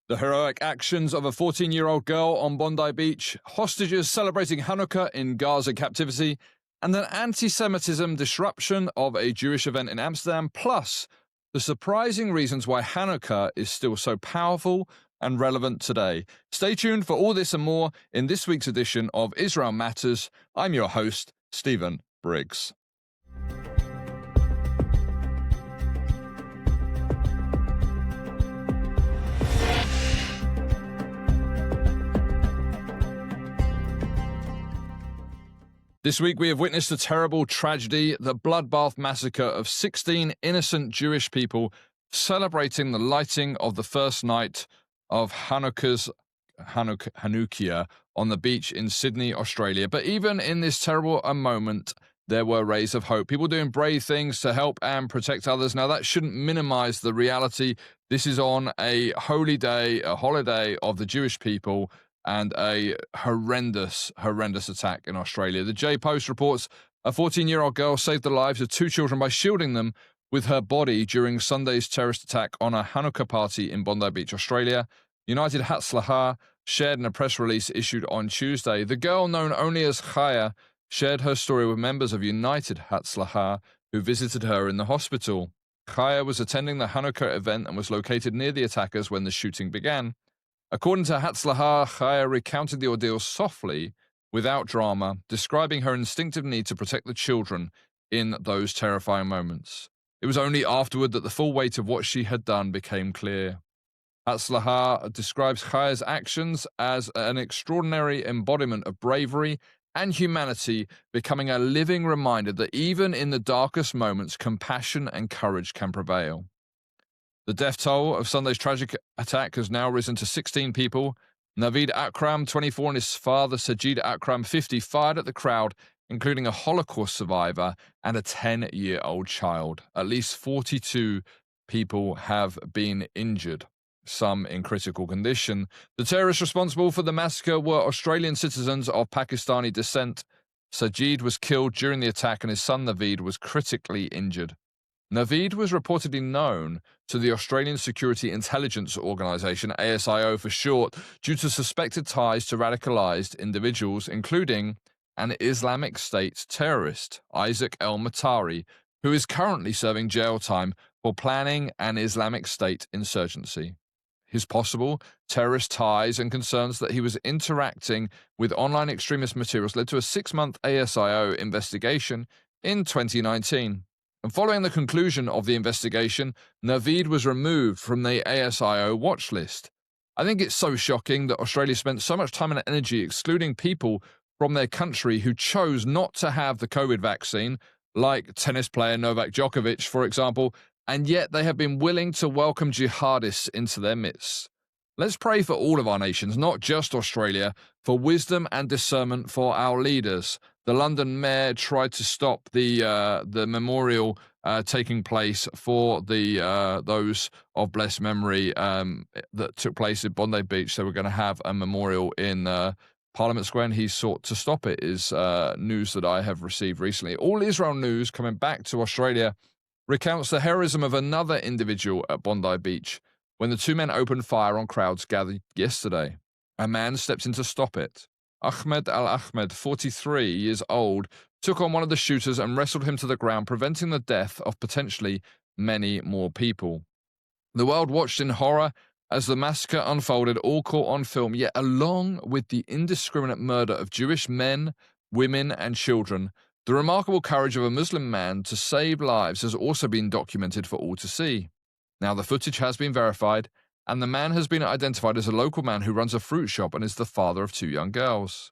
The heroic actions of a 14-year-old girl on Bondi Beach, hostages celebrating Hanukkah in Gaza captivity, and an anti-Semitism disruption of a Jewish event in Amsterdam, plus the surprising reasons why Hanukkah is still so powerful and relevant today. Stay tuned for all this and more in this week's edition of Israel Matters. I'm your host, Stephen Briggs. This week we have witnessed a terrible tragedy, the bloodbath massacre of 16 innocent Jewish people celebrating the lighting of the first night of Hanukkah on the beach in Sydney, Australia. But even in this terrible moment, there were rays of hope. People doing brave things to help and protect others. Now, that shouldn't minimize the reality. This is on a holy day, a holiday of the Jewish people, and a horrendous attack in Australia. The J Post reports a 14-year-old girl saved the lives of two children by shielding them with her body during Sunday's terrorist attack on a Hanukkah party in Bondi Beach, Australia. United Hatzlacha shared in a press release issued on Tuesday. The girl, known only as Chaya, shared her story with members of United Hatzlacha who visited her in the hospital. Chaya was attending the Hanukkah event and was located near the attackers when the shooting began. According to Hatzlacha, Chaya recounted the ordeal softly, without drama, describing her instinctive need to protect the children in those terrifying moments. It was only afterward that the full weight of what she had done became clear. Hatzlacha describes Chaya's actions as an extraordinary embodiment of bravery and humanity, becoming a living reminder that even in the darkest moments, compassion and courage can prevail. The death toll of Sunday's tragic attack has now risen to 16 people. Navid Akram, 24, and his father, Sajid Akram, 50, fired at the crowd, including a Holocaust survivor and a 10-year-old child. At least 42 people have been injured, some in critical condition. The terrorists responsible for the massacre were Australian citizens of Pakistani descent. Sajid was killed during the attack and his son Navid was critically injured. Navid was reportedly known to the Australian Security Intelligence Organisation, ASIO for short, due to suspected ties to radicalised individuals, including an Islamic State terrorist, Isaac El-Matari, who is currently serving jail time for planning an Islamic State insurgency. His possible terrorist ties and concerns that he was interacting with online extremist materials led to a 6-month ASIO investigation in 2019. And following the conclusion of the investigation, Navid was removed from the ASIO watch list. I think it's so shocking that Australia spent so much time and energy excluding people from their country who chose not to have the COVID vaccine, like tennis player Novak Djokovic, for example, and yet they have been willing to welcome jihadists into their midst. Let's pray for all of our nations, not just Australia, for wisdom and discernment for our leaders. The London mayor tried to stop the memorial taking place for the those of blessed memory that took place at Bondi Beach. They were going to have a memorial in Parliament Square, and he sought to stop it, is news that I have received recently. All Israel News, coming back to Australia, recounts the heroism of another individual at Bondi Beach when the two men opened fire on crowds gathered yesterday. A man stepped in to stop it. Al-Ahmad, 43 years old, took on one of the shooters and wrestled him to the ground, preventing the death of potentially many more people. The world watched in horror as the massacre unfolded, all caught on film, yet along with the indiscriminate murder of Jewish men, women, and children, the remarkable courage of a Muslim man to save lives has also been documented for all to see. Now, the footage has been verified, and the man has been identified as a local man who runs a fruit shop and is the father of two young girls.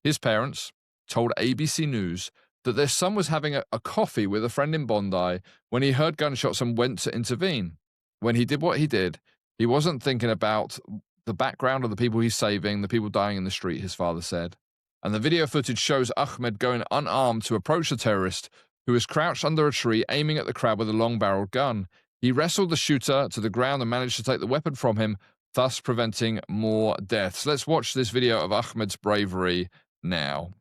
His parents told ABC News that their son was having a coffee with a friend in Bondi when he heard gunshots and went to intervene. When he did what he did, he wasn't thinking about the background of the people he's saving, the people dying in the street, his father said. And the video footage shows Ahmed going unarmed to approach the terrorist, who was crouched under a tree aiming at the crowd with a long-barreled gun. He wrestled the shooter to the ground and managed to take the weapon from him, thus preventing more deaths. Let's watch this video of Ahmed's bravery now.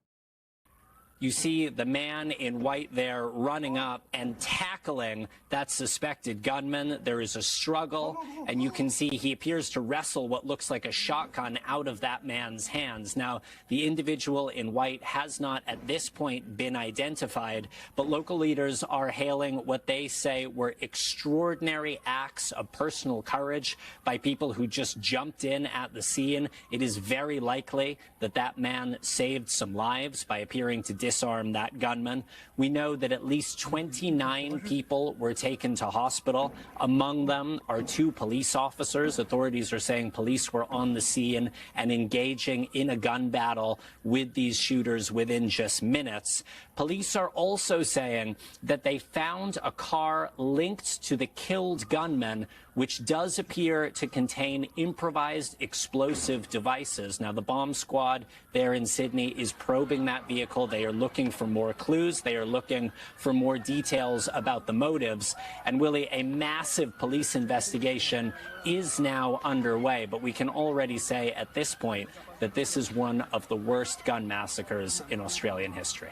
You see the man in white there running up and tackling that suspected gunman. There is a struggle, and you can see he appears to wrestle what looks like a shotgun out of that man's hands. Now, the individual in white has not at this point been identified, but local leaders are hailing what they say were extraordinary acts of personal courage by people who just jumped in at the scene. It is very likely that that man saved some lives by appearing to disarm that gunman. We know that at least 29 people were taken to hospital. Among them are 2 police officers. Authorities are saying police were on the scene and engaging in a gun battle with these shooters within just minutes. Police are also saying that they found a car linked to the killed gunman, which does appear to contain improvised explosive devices. Now, the bomb squad there in Sydney is probing that vehicle. They are looking for more clues. They are looking for more details about the motives. And, Willie, a massive police investigation is now underway. But we can already say at this point that this is one of the worst gun massacres in Australian history.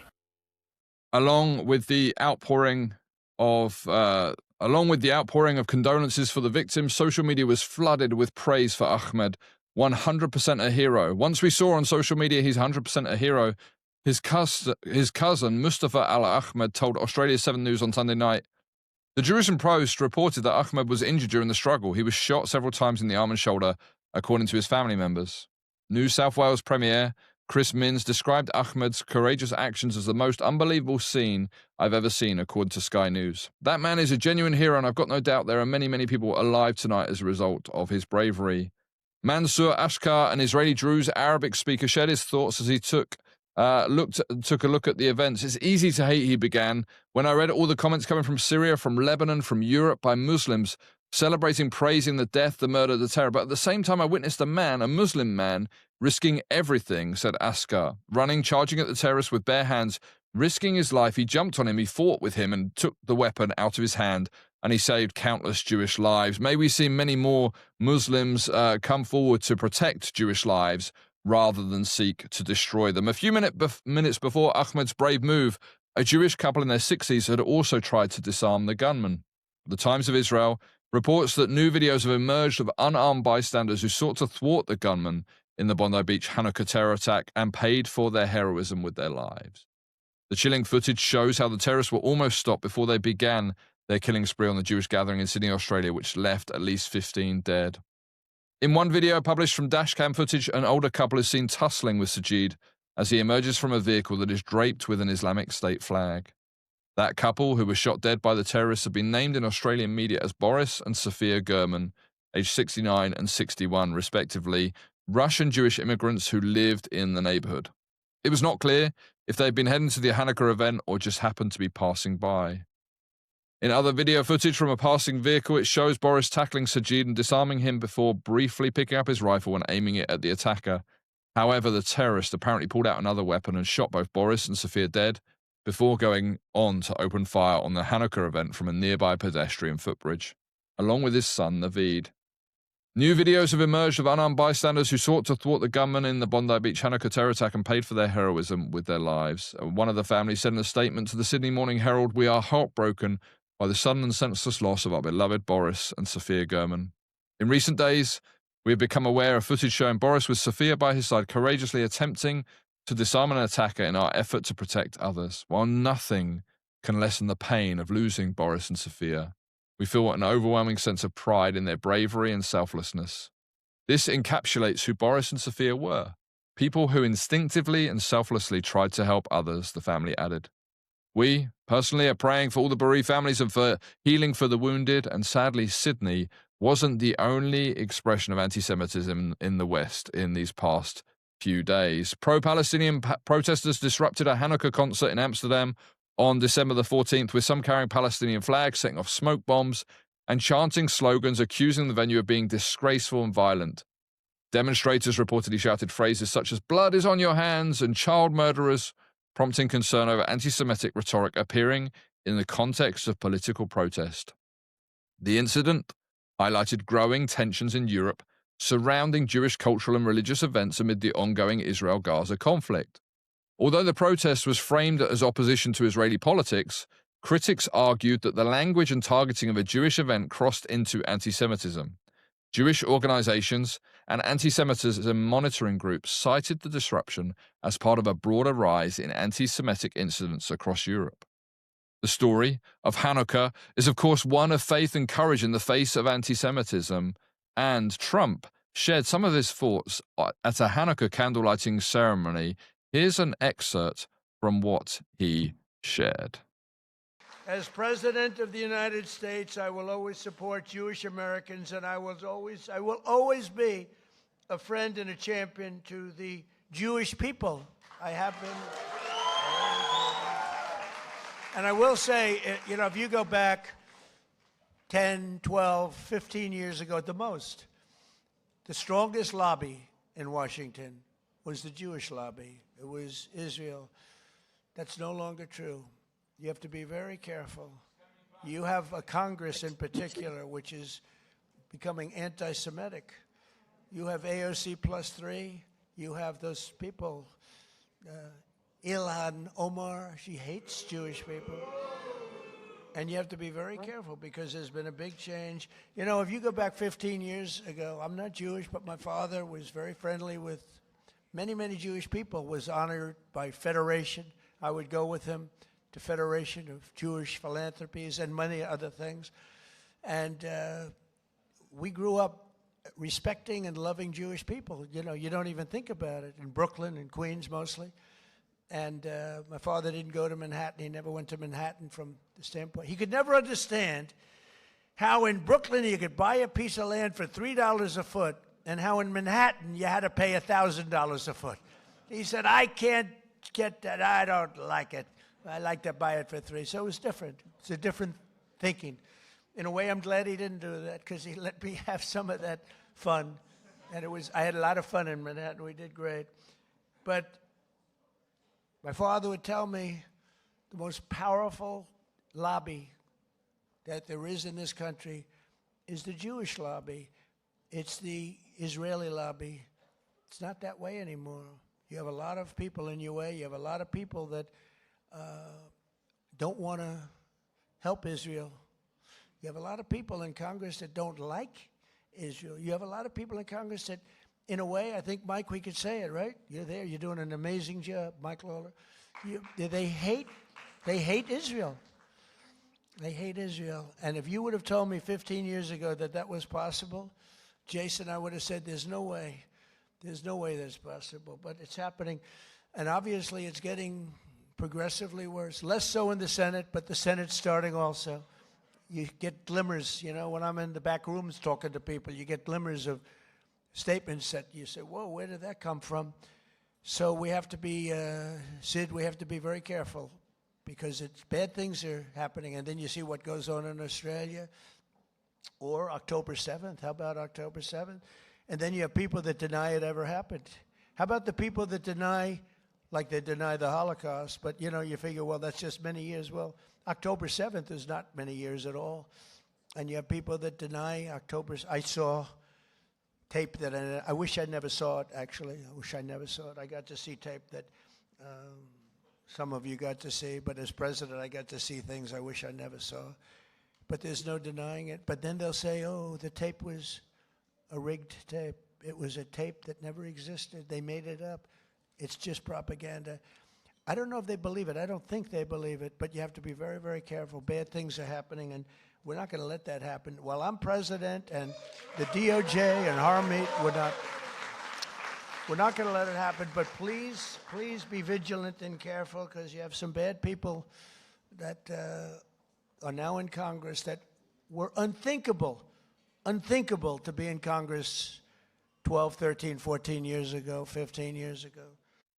Along with the outpouring of condolences for the victims, social media was flooded with praise for Ahmed. 100% a hero. Once we saw on social media he's 100% a hero, his cousin Mustafa Al-Ahmad told Australia 7 News on Sunday night, the Jerusalem Post reported that Ahmed was injured during the struggle. He was shot several times in the arm and shoulder, according to his family members. New South Wales Premier Chris Minns described Ahmed's courageous actions as the most unbelievable scene I've ever seen, according to Sky News. That man is a genuine hero, and I've got no doubt there are many, many people alive tonight as a result of his bravery. Mansour Ashkar, an Israeli Druze Arabic speaker, shared his thoughts as he took a look at the events. It's easy to hate, he began, when I read all the comments coming from Syria, from Lebanon, from Europe, by Muslims, celebrating, praising the death, the murder, the terror. But at the same time, I witnessed a Muslim man, risking everything, said Askar, running, charging at the terrorist with bare hands, risking his life. He jumped on him, he fought with him and took the weapon out of his hand, and he saved countless Jewish lives. May we see many more Muslims come forward to protect Jewish lives rather than seek to destroy them. A few minutes before Ahmed's brave move, a Jewish couple in their 60s had also tried to disarm the gunman. The Times of Israel reports that new videos have emerged of unarmed bystanders who sought to thwart the gunman in the Bondi Beach Hanukkah terror attack and paid for their heroism with their lives. The chilling footage shows how the terrorists were almost stopped before they began their killing spree on the Jewish gathering in Sydney, Australia, which left at least 15 dead. In one video published from dashcam footage, an older couple is seen tussling with Sajid as he emerges from a vehicle that is draped with an Islamic State flag. That couple, who was shot dead by the terrorists, have been named in Australian media as Boris and Sophia Gurman, aged 69 and 61, respectively, Russian Jewish immigrants who lived in the neighborhood. It was not clear if they had been heading to the Hanukkah event or just happened to be passing by. In other video footage from a passing vehicle, it shows Boris tackling Sajid and disarming him before briefly picking up his rifle and aiming it at the attacker. However, the terrorist apparently pulled out another weapon and shot both Boris and Sophia dead before going on to open fire on the Hanukkah event from a nearby pedestrian footbridge, along with his son, Naveed. New videos have emerged of unarmed bystanders who sought to thwart the gunman in the Bondi Beach Hanukkah terror attack and paid for their heroism with their lives. One of the families said in a statement to the Sydney Morning Herald, "We are heartbroken by the sudden and senseless loss of our beloved Boris and Sophia Gurman. In recent days, we have become aware of footage showing Boris with Sophia by his side courageously attempting to disarm an attacker in our effort to protect others. While nothing can lessen the pain of losing Boris and Sophia, we feel an overwhelming sense of pride in their bravery and selflessness. This encapsulates who Boris and Sophia were, people who instinctively and selflessly tried to help others," the family added. "We, personally, are praying for all the bereaved families and for healing for the wounded, and sadly, Sydney wasn't the only expression of anti-Semitism in the West in these past few days. Pro-Palestinian protesters disrupted a Hanukkah concert in Amsterdam on December the 14th, with some carrying Palestinian flags, setting off smoke bombs, and chanting slogans accusing the venue of being disgraceful and violent. Demonstrators reportedly shouted phrases such as "blood is on your hands" and "child murderers," prompting concern over anti-Semitic rhetoric appearing in the context of political protest. The incident highlighted growing tensions in Europe surrounding Jewish cultural and religious events amid the ongoing Israel-Gaza conflict. Although the protest was framed as opposition to Israeli politics, critics argued that the language and targeting of a Jewish event crossed into anti-Semitism. Jewish organizations and anti-Semitism monitoring groups cited the disruption as part of a broader rise in anti-Semitic incidents across Europe. The story of Hanukkah is, of course, one of faith and courage in the face of anti-Semitism, and Trump shared some of his thoughts at a Hanukkah candle lighting ceremony. Here's an excerpt from what he shared. As President of the United States, I will always support Jewish Americans, and I will always be a friend and a champion to the Jewish people. I have been. And I will say, you know, if you go back 10, 12, 15 years ago at the most, the strongest lobby in Washington was the Jewish lobby. It was Israel. That's no longer true. You have to be very careful. You have a Congress in particular which is becoming anti-Semitic. You have AOC +3. You have those people, Ilhan Omar, she hates Jewish people. And you have to be very careful because there's been a big change. You know, if you go back 15 years ago, I'm not Jewish, but my father was very friendly with many, many Jewish people, was honored by Federation. I would go with him to Federation of Jewish Philanthropies and many other things. And we grew up respecting and loving Jewish people. You know, you don't even think about it. In Brooklyn and Queens mostly. And my father didn't go to Manhattan. He never went to Manhattan from the standpoint. He could never understand how in Brooklyn you could buy a piece of land for $3 a foot and how in Manhattan you had to pay $1,000 a foot. He said, I can't get that. I don't like it. I like to buy it for $3. So it was different. It's a different thinking. In a way, I'm glad he didn't do that because he let me have some of that fun. And I had a lot of fun in Manhattan. We did great. But my father would tell me the most powerful lobby that there is in this country is the Jewish lobby. It's the Israeli lobby. It's not that way anymore. You have a lot of people in your way. You have a lot of people that don't want to help Israel. You have a lot of people in Congress that don't like Israel. You have a lot of people in Congress that, in a way, I think, Mike, we could say it, right? You're there. You're doing an amazing job, Mike Lawler. They hate Israel. They hate Israel. And if you would have told me 15 years ago that that was possible, Jason, I would have said, there's no way. There's no way that's possible. But it's happening. And obviously it's getting progressively worse. Less so in the Senate, but the Senate's starting also. You get glimmers, you know, when I'm in the back rooms talking to people, you get glimmers of statements that you say, whoa, where did that come from? So we have to be, Sid, we have to be very careful because bad things are happening. And then you see what goes on in Australia or October 7th. How about October 7th? And then you have people that deny it ever happened. How about the people that deny, like they deny the Holocaust, but, you know, you figure, well, that's just many years. Well, October 7th is not many years at all. And you have people that deny October. I saw tape that I wish I never saw it, actually. I wish I never saw it. I got to see tape that some of you got to see, but as president, I got to see things I wish I never saw. But there's no denying it. But then they'll say, oh, the tape was a rigged tape. It was a tape that never existed. They made it up. It's just propaganda. I don't know if they believe it. I don't think they believe it, but you have to be very, very careful. Bad things are happening, and we're not going to let that happen. While I'm president and the DOJ and Harmeet, we're not going to let it happen, but please be vigilant and careful because you have some bad people that are now in Congress that were unthinkable to be in Congress 12, 13, 14 years ago, 15 years ago.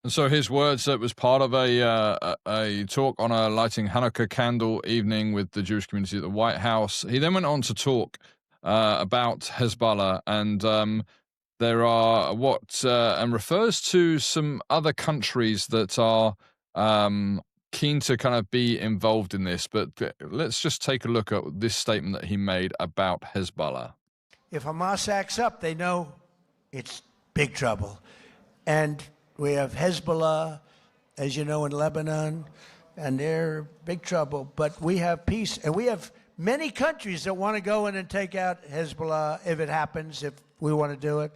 And so his words, that was part of a talk on a lighting Hanukkah candle evening with the Jewish community at the White House. He then went on to talk about Hezbollah and there are and refers to some other countries that are keen to kind of be involved in this. But let's just take a look at this statement that he made about Hezbollah. If Hamas acts up, they know it's big trouble. And we have Hezbollah as you know, in Lebanon, and they're big trouble. But we have peace, and we have many countries that want to go in and take out Hezbollah if it happens, if we want to do it.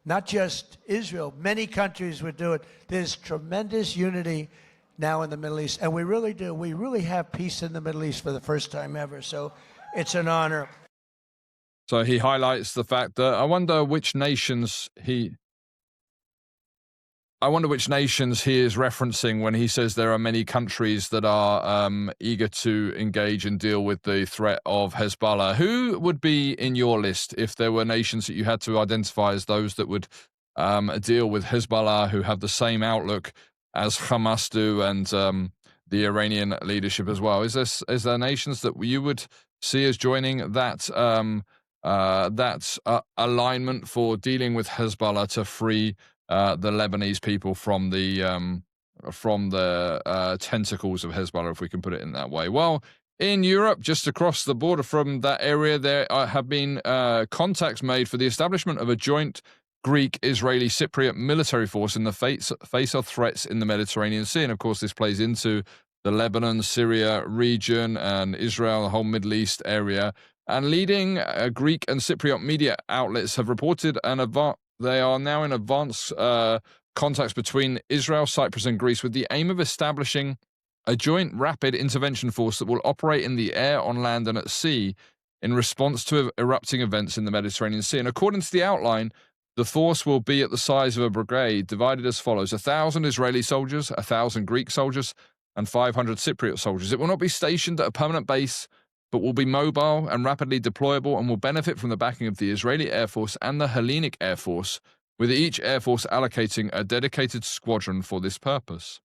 Not just Israel. Many countries would do it. There's tremendous unity now in the Middle East, and we really do. We really have peace in the Middle East for the first time ever, so it's an honor. So he highlights the fact that I wonder which nations he is referencing when he says there are many countries that are eager to engage and deal with the threat of Hezbollah. Who would be in your list if there were nations that you had to identify as those that would deal with Hezbollah, who have the same outlook as Hamas do, and the Iranian leadership as well? Is there nations that you would see as joining that alignment for dealing with Hezbollah to free the Lebanese people from the tentacles of Hezbollah, if we can put it in that way? Well, in Europe, just across the border from that area, there have been contacts made for the establishment of a joint Greek-Israeli Cypriot military force in the face of threats in the Mediterranean Sea. And of course, this plays into the Lebanon, Syria region, and Israel, the whole Middle East area. And leading Greek and Cypriot media outlets have reported they are now in advanced contacts between Israel, Cyprus, and Greece with the aim of establishing a joint rapid intervention force that will operate in the air, on land, and at sea in response to erupting events in the Mediterranean Sea. And according to the outline, the force will be at the size of a brigade, divided as follows: 1,000 Israeli soldiers, 1,000 Greek soldiers, and 500 Cypriot soldiers. It will not be stationed at a permanent base, but will be mobile and rapidly deployable, and will benefit from the backing of the Israeli Air Force and the Hellenic Air Force, with each Air Force allocating a dedicated squadron for this purpose.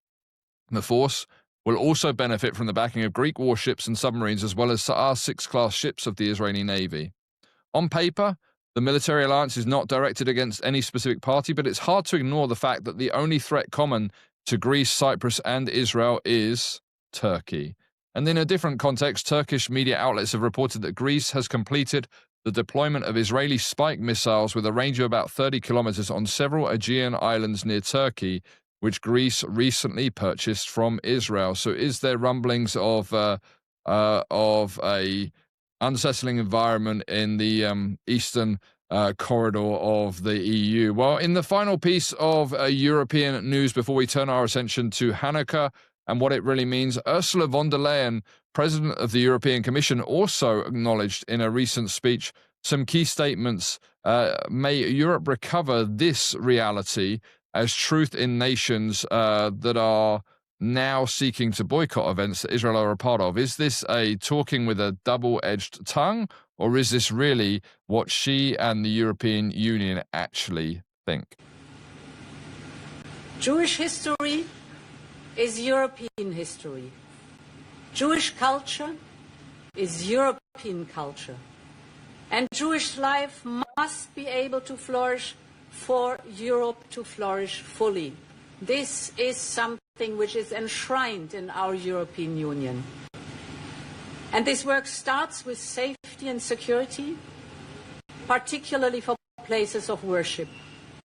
The force will also benefit from the backing of Greek warships and submarines, as well as Sa'ar-6 class ships of the Israeli Navy. On paper, the military alliance is not directed against any specific party, but it's hard to ignore the fact that the only threat common to Greece, Cyprus, and Israel is Turkey. And in a different context, Turkish media outlets have reported that Greece has completed the deployment of Israeli Spike missiles with a range of about 30 kilometers on several Aegean islands near Turkey, which Greece recently purchased from Israel. So is there rumblings of a unsettling environment in the eastern corridor of the EU? Well, in the final piece of European news before we turn our attention to Hanukkah and what it really means, Ursula von der Leyen, President of the European Commission, also acknowledged in a recent speech some key statements. May Europe recover this reality as truth in nations that are now seeking to boycott events that Israel are a part of. Is this a talking with a double-edged tongue, or is this really what she and the European Union actually think? Jewish history is European history. Jewish culture is European culture. And Jewish life must be able to flourish for Europe to flourish fully. This is something which is enshrined in our European Union. And this work starts with safety and security, particularly for places of worship.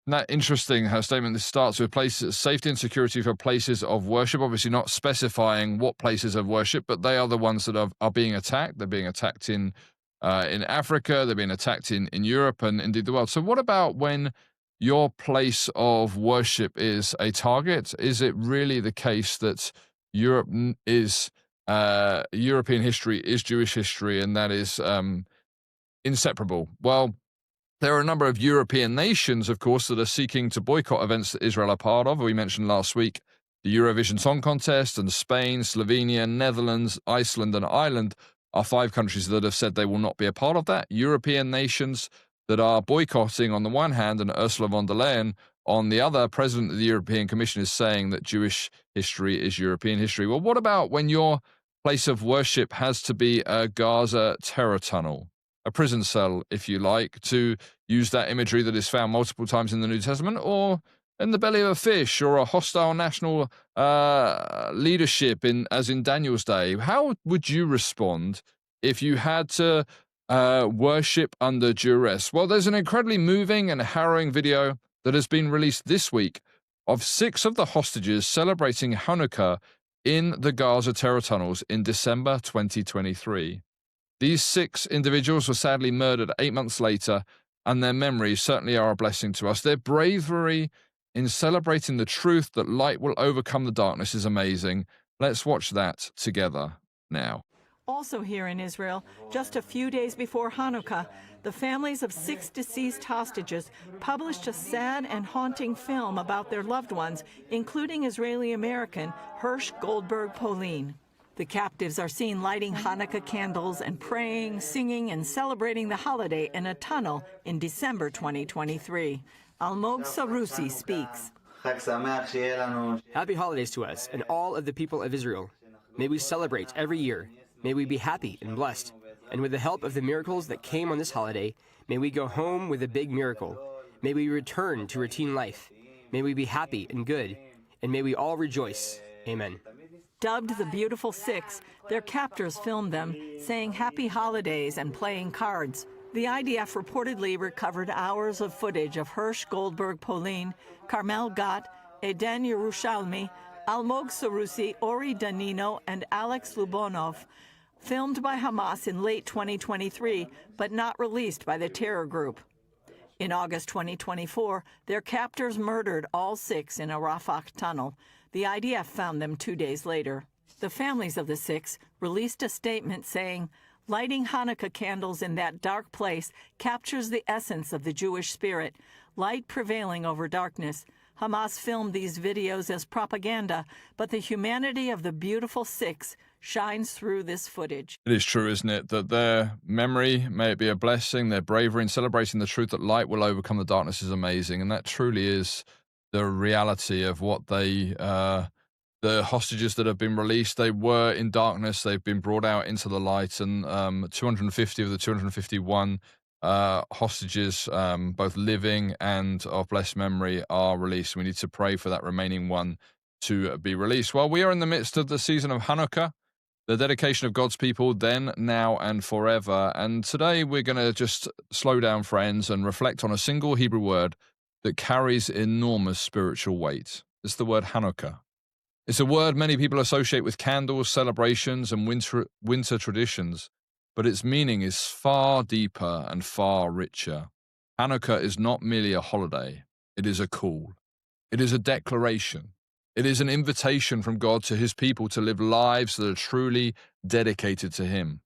That interesting, her statement. This starts with places, safety and security for places of worship, obviously not specifying what places of worship, but they are the ones that are being attacked. They're being attacked in Africa, they're being attacked in Europe and indeed the world. So what about when your place of worship is a target? Is it really the case that Europe is European history is Jewish history, and that is inseparable? Well, there are a number of European nations, of course, that are seeking to boycott events that Israel are part of. We mentioned last week the Eurovision Song Contest, and Spain, Slovenia, Netherlands, Iceland, and Ireland are 5 countries that have said they will not be a part of that. European nations that are boycotting on the one hand, and Ursula von der Leyen on the other, President of the European Commission, is saying that Jewish history is European history. Well, what about when your place of worship has to be a Gaza terror tunnel, a prison cell, if you like, to use that imagery that is found multiple times in the New Testament, or in the belly of a fish, or a hostile national leadership, as in Daniel's day? How would you respond if you had to worship under duress? Well, there's an incredibly moving and harrowing video that has been released this week of 6 of the hostages celebrating Hanukkah in the Gaza terror tunnels in December 2023. These 6 individuals were sadly murdered 8 months later, and their memories certainly are a blessing to us. Their bravery in celebrating the truth that light will overcome the darkness is amazing. Let's watch that together now. Also here in Israel, just a few days before Hanukkah, the families of 6 deceased hostages published a sad and haunting film about their loved ones, including Israeli-American Hirsch Goldberg Polin. The captives are seen lighting Hanukkah candles and praying, singing, and celebrating the holiday in a tunnel in December 2023. Almog Sarusi speaks. Happy holidays to us and all of the people of Israel. May we celebrate every year. May we be happy and blessed. And with the help of the miracles that came on this holiday, may we go home with a big miracle. May we return to routine life. May we be happy and good. And may we all rejoice. Amen. Dubbed the Beautiful 6, their captors filmed them, saying happy holidays and playing cards. The IDF reportedly recovered hours of footage of Hirsch Goldberg Polin, Carmel Gott, Eden Yerushalmi, Almog Sarusi, Ori Danino, and Alex Lubonov, filmed by Hamas in late 2023, but not released by the terror group. In August 2024, their captors murdered all 6 in a Rafah tunnel. The IDF found them 2 days later. The families of the 6 released a statement saying, "Lighting Hanukkah candles in that dark place captures the essence of the Jewish spirit, light prevailing over darkness." Hamas filmed these videos as propaganda, but the humanity of the beautiful 6 shines through this footage. It is true, isn't it, that their memory, may it be a blessing, their bravery in celebrating the truth that light will overcome the darkness is amazing, and that truly is the reality of what they, the hostages that have been released, they were in darkness, they've been brought out into the light, and 250 of the 251 hostages, both living and of blessed memory, are released. We need to pray for that remaining one to be released. Well, we are in the midst of the season of Hanukkah, the dedication of God's people then, now, and forever. And today we're going to just slow down, friends, and reflect on a single Hebrew word that carries enormous spiritual weight. It's the word Hanukkah. It's a word many people associate with candles, celebrations, and winter traditions, but its meaning is far deeper and far richer. Hanukkah is not merely a holiday. It is a call. It is a declaration. It is an invitation from God to his people to live lives that are truly dedicated to him.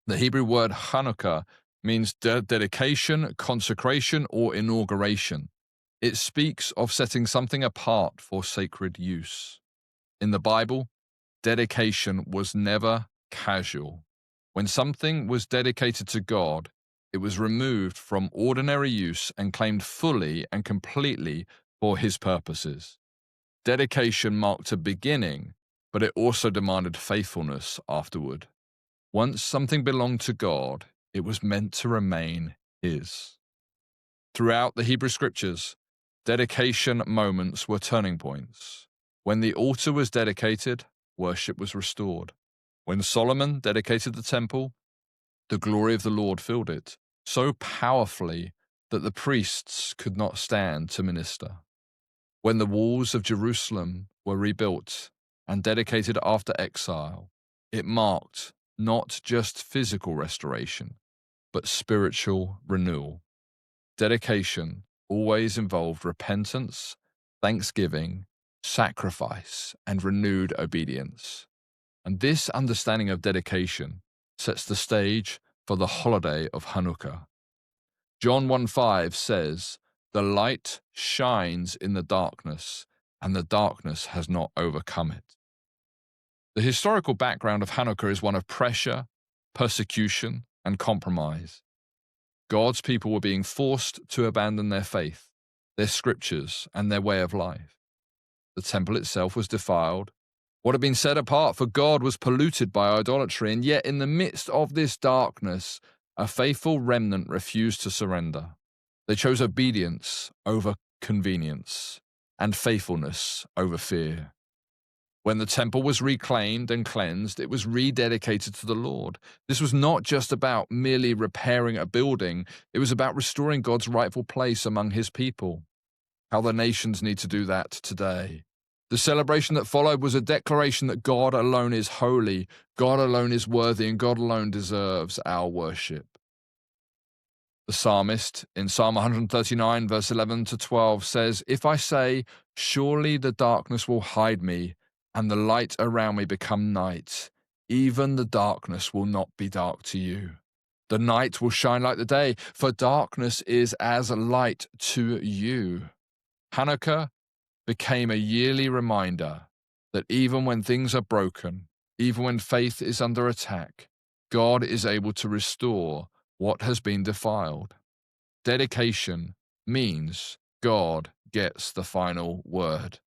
The Hebrew word Hanukkah means dedication, consecration, or inauguration. It speaks of setting something apart for sacred use. In the Bible, dedication was never casual. When something was dedicated to God, it was removed from ordinary use and claimed fully and completely for his purposes. Dedication marked a beginning, but it also demanded faithfulness afterward. Once something belonged to God, it was meant to remain his. Throughout the Hebrew Scriptures, dedication moments were turning points. When the altar was dedicated, worship was restored. When Solomon dedicated the temple, the glory of the Lord filled it so powerfully that the priests could not stand to minister. When the walls of Jerusalem were rebuilt and dedicated after exile, it marked not just physical restoration, but spiritual renewal. Dedication always involved repentance, thanksgiving, sacrifice, and renewed obedience. And this understanding of dedication sets the stage for the holiday of Hanukkah. John 1:5 says, "The light shines in the darkness, and the darkness has not overcome it." The historical background of Hanukkah is one of pressure, persecution, and compromise. God's people were being forced to abandon their faith, their scriptures, and their way of life. The temple itself was defiled. What had been set apart for God was polluted by idolatry, and yet in the midst of this darkness, a faithful remnant refused to surrender. They chose obedience over convenience and faithfulness over fear. When the temple was reclaimed and cleansed, it was rededicated to the Lord. This was not just about merely repairing a building. It was about restoring God's rightful place among his people. how the nations need to do that today. The celebration that followed was a declaration that God alone is holy, God alone is worthy, and God alone deserves our worship. The psalmist in Psalm 139, verse 11 to 12 says, "If I say, surely the darkness will hide me, and the light around me become night, even the darkness will not be dark to you. The night will shine like the day, for darkness is as light to you." Hanukkah became a yearly reminder that even when things are broken, even when faith is under attack, God is able to restore what has been defiled. Dedication means God gets the final word.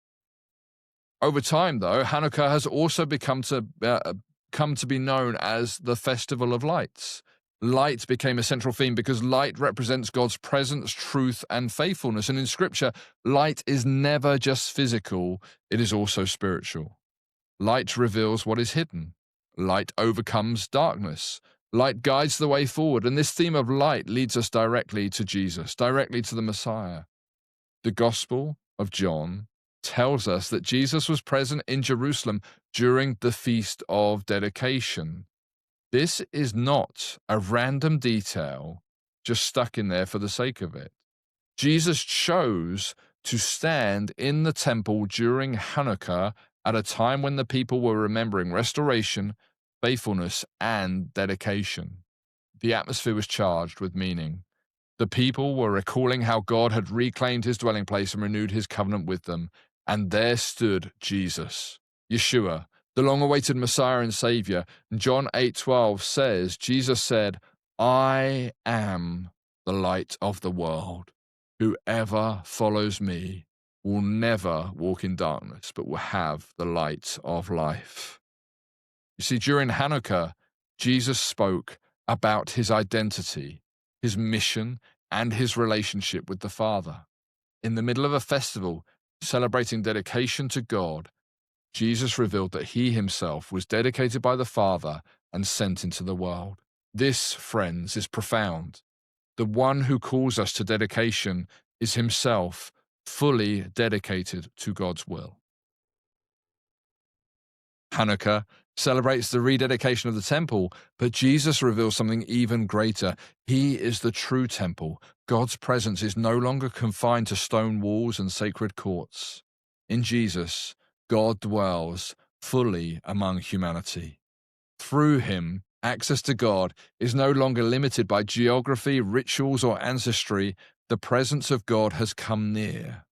Over time, though, Hanukkah has also come to be known as the Festival of Lights. Light became a central theme because light represents God's presence, truth, and faithfulness. And in Scripture, light is never just physical, it is also spiritual. Light reveals what is hidden. Light overcomes darkness. Light guides the way forward, and this theme of light leads us directly to Jesus, directly to the Messiah. The Gospel of John tells us that Jesus was present in Jerusalem during the Feast of Dedication. This is not a random detail just stuck in there for the sake of it. Jesus chose to stand in the temple during Hanukkah at a time when the people were remembering restoration, faithfulness, and dedication. The atmosphere was charged with meaning. The people were recalling how God had reclaimed his dwelling place and renewed his covenant with them. And there stood Jesus, Yeshua, the long-awaited Messiah and Savior. John 8:12 says, Jesus said, "I am the light of the world. Whoever follows me will never walk in darkness, but will have the light of life." You see, during Hanukkah, Jesus spoke about his identity, his mission, and his relationship with the Father. In the middle of a festival celebrating dedication to God, Jesus revealed that he himself was dedicated by the Father and sent into the world. This, friends, is profound. The one who calls us to dedication is himself fully dedicated to God's will. Hanukkah celebrates the rededication of the temple, but Jesus reveals something even greater. He is the true temple. God's presence is no longer confined to stone walls and sacred courts. In Jesus, God dwells fully among humanity. Through him, access to God is no longer limited by geography, rituals, or ancestry. The presence of God has come near.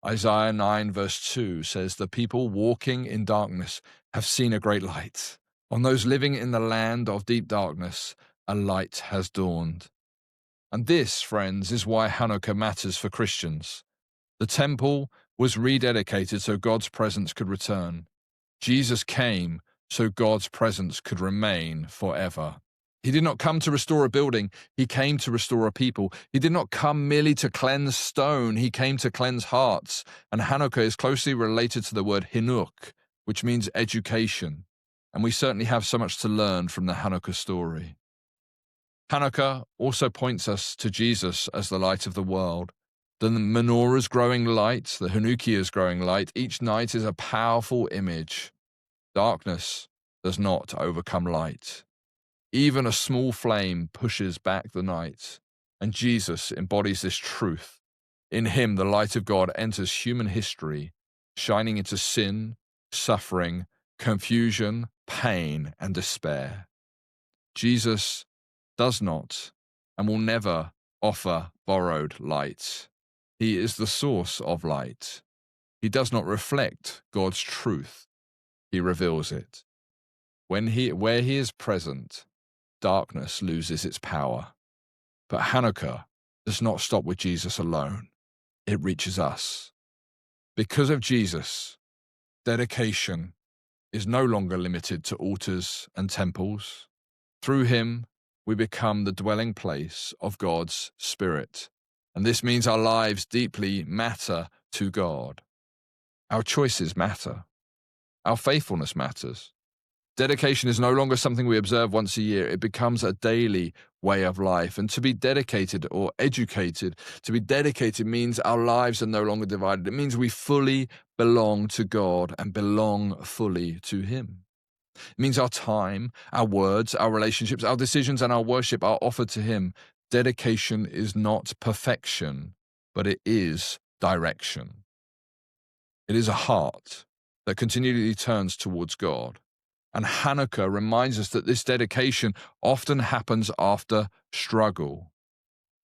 Isaiah 9 verse 2 says, "The people walking in darkness have seen a great light. On those living in the land of deep darkness, a light has dawned." And this, friends, is why Hanukkah matters for Christians. The temple was rededicated so God's presence could return. Jesus came so God's presence could remain forever. He did not come to restore a building, he came to restore a people. He did not come merely to cleanse stone, he came to cleanse hearts. And Hanukkah is closely related to the word Hinuk, which means education. And we certainly have so much to learn from the Hanukkah story. Hanukkah also points us to Jesus as the light of the world. The menorah's growing light, the Hanukkah's growing light, each night is a powerful image. Darkness does not overcome light. Even a small flame pushes back the night, and Jesus embodies this truth. In him, the light of God enters human history, shining into sin, suffering, confusion, pain, and despair. Jesus does not and will never offer borrowed light. He is the source of light. He does not reflect God's truth. He reveals it. Where he is present, darkness loses its power. But Hanukkah does not stop with Jesus alone. It reaches us. Because of Jesus, dedication is no longer limited to altars and temples. Through him, we become the dwelling place of God's Spirit. And this means our lives deeply matter to God. Our choices matter. Our faithfulness matters. Dedication is no longer something we observe once a year. It becomes a daily way of life. And to be dedicated or educated, to be dedicated means our lives are no longer divided. It means we fully belong to God and belong fully to Him. It means our time, our words, our relationships, our decisions, and our worship are offered to Him. Dedication is not perfection, but it is direction. It is a heart that continually turns towards God. And Hanukkah reminds us that this dedication often happens after struggle.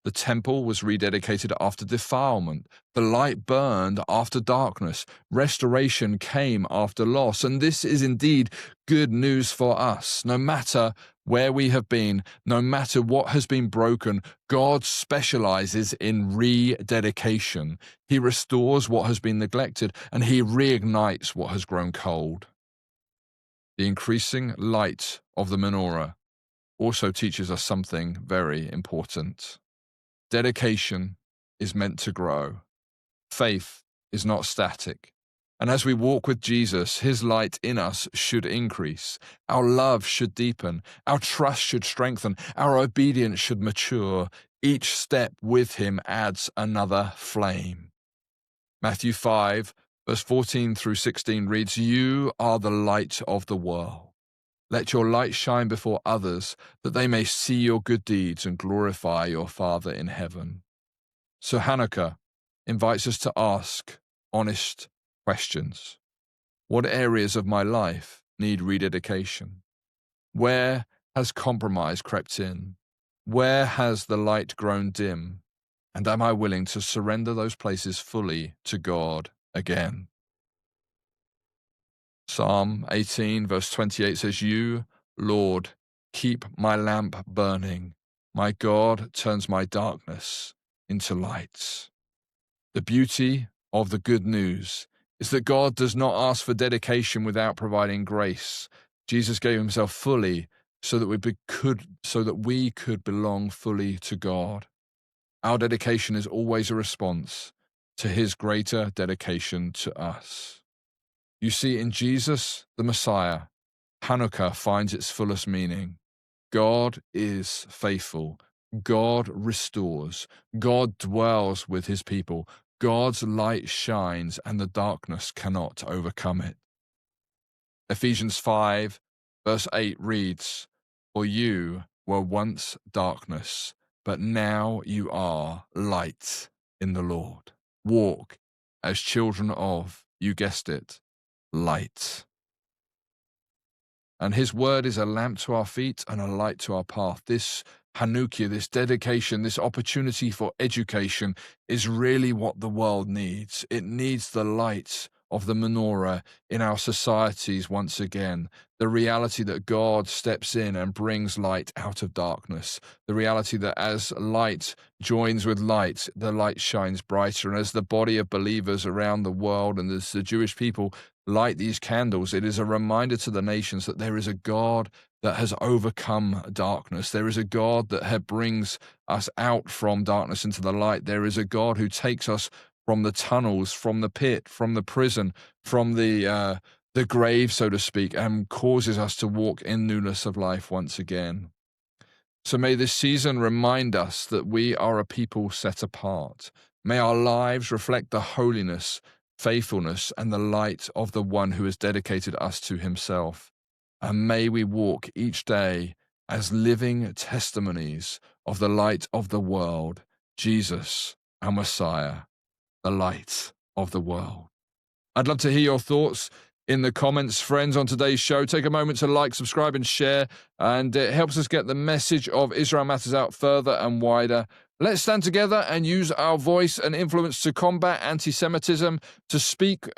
The temple was rededicated after defilement. The light burned after darkness. Restoration came after loss. And this is indeed good news for us. No matter where we have been, no matter what has been broken, God specializes in rededication. He restores what has been neglected, and He reignites what has grown cold. The increasing light of the menorah also teaches us something very important. Dedication is meant to grow. Faith is not static. And as we walk with Jesus, His light in us should increase. Our love should deepen. Our trust should strengthen. Our obedience should mature. Each step with Him adds another flame. Matthew 5, verse 14 through 16 reads, "You are the light of the world. Let your light shine before others, that they may see your good deeds and glorify your Father in heaven." So Hanukkah invites us to ask honest questions. What areas of my life need rededication? Where has compromise crept in? Where has the light grown dim? And am I willing to surrender those places fully to God again? Psalm 18, verse 28 says, "You, Lord, keep my lamp burning. My God turns my darkness into light." The beauty of the good news is that God does not ask for dedication without providing grace. Jesus gave Himself fully so that we could belong fully to God. Our dedication is always a response to His greater dedication to us. You see, in Jesus, the Messiah, Hanukkah finds its fullest meaning. God is faithful. God restores. God dwells with His people. God's light shines, and the darkness cannot overcome it. Ephesians 5, verse 8 reads, "For you were once darkness, but now you are light in the Lord. Walk as children of," you guessed it, light. And His word is a lamp to our feet and a light to our path. This Hanukkah, this dedication, this opportunity for education is really what the world needs. It needs the light of the menorah in our societies once again. The reality that God steps in and brings light out of darkness. The reality that as light joins with light, the light shines brighter. And as the body of believers around the world and as the Jewish people light these candles, it is a reminder to the nations that there is a God that has overcome darkness. There is a God that brings us out from darkness into the light. There is a God who takes us from the tunnels, from the pit, from the prison, from the grave, so to speak, and causes us to walk in newness of life once again. So may this season remind us that we are a people set apart. May our lives reflect the holiness, faithfulness, and the light of the one who has dedicated us to Himself. And may we walk each day as living testimonies of the light of the world, Jesus, our Messiah, the light of the world. I'd love to hear your thoughts in the comments, friends, on today's show. Take a moment to like, subscribe, and share, and it helps us get the message of Israel Matters out further and wider. Let's stand together and use our voice and influence to combat anti-Semitism, to speak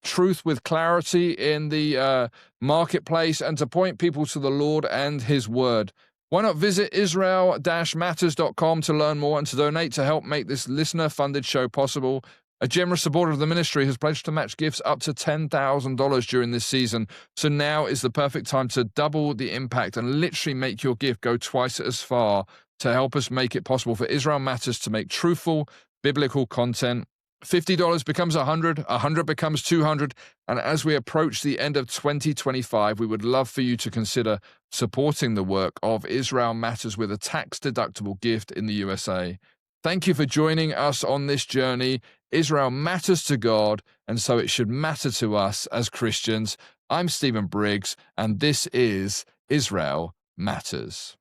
truth with clarity in the marketplace, and to point people to the Lord and His word. Why not visit israel-matters.com to learn more and to donate to help make this listener-funded show possible? A generous supporter of the ministry has pledged to match gifts up to $10,000 during this season, so now is the perfect time to double the impact and literally make your gift go twice as far to help us make it possible for Israel Matters to make truthful, biblical content $50 becomes $100, $100 becomes $200, and as we approach the end of 2025, we would love for you to consider supporting the work of Israel Matters with a tax-deductible gift in the USA. Thank you for joining us on this journey. Israel matters to God, and so it should matter to us as Christians. I'm Stephen Briggs, and this is Israel Matters.